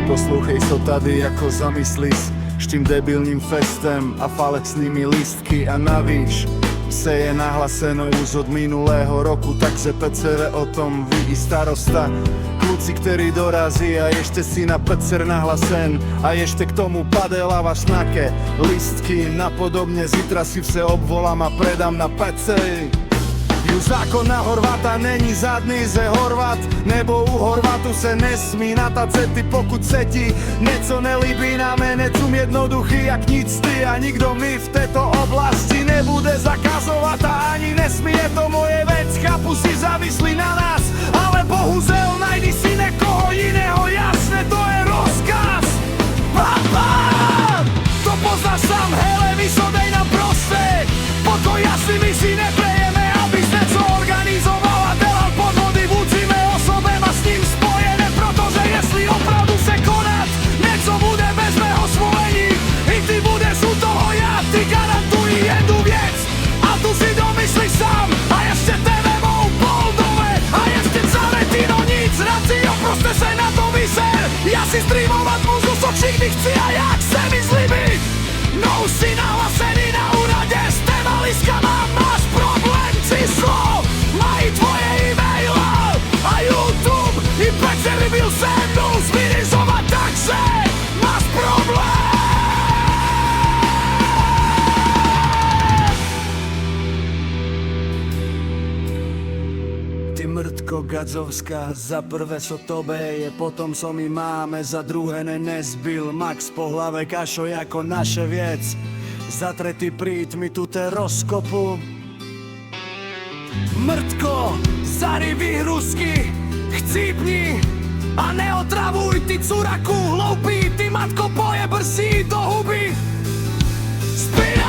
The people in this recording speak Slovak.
poslouchej so tady jako zamyslís s tím debilním festem a falešnými lístky a navíc se je nahlasenou už od minulého roku, takže PCR o tom ví i starosta. Kluci, který dorazí a ještě si na PCR nahlasen a ještě k tomu padelava šnake lístky napodobně, zítra si vše obvolám a predám na PCR. Ju zákon na Horvata není žádný ze Horvat, nebo u Horvatu se nesmí na tacety, pokud se ti něco nelíbí. Náme necum jednoduchý jak nic ty a nikdo mi v této oblasti nebude zakazovat a ani nesmí, je to moje vec, chápu, si závislí na nás, ale bohužel najdi si někoho jiného, jasne, to je rozkaz. Papa! To poznáš sám, hele, vysodej nám prostek, pokoj, jasný, my si neprejeme, abys něco organizoval a delal podvody vůči mé osobě a s ním spojené, protože jestli opravdu se konat něco bude bez mého svolení, i ty budeš u toho, já ti garantuji jednu věc a tu si domyslíš sám a ještě tebe mohou boldovat a ještě Zaretino nic, racio, prostě se na to vyser, já si streamovat můžu co všichni chci a jak se mi zlíbí, no už si nahlasený na úradě s téma liskama, máš problém, číslo mají tvoje e-maila a YouTube i Pecery byl se mnou zminizovat, takže máš problém. Ty mrtko Gadzovská, za prvé so tobe je, potom co my máme, za druhé nezbyl Max po hlave kašo jako naše věc, za tretí prít mi tu te rozkopu. Mrtko, zari výhrusky, chcípni a neotravuj ty curaku hloupý, ty matko pojebr si do huby. Spíne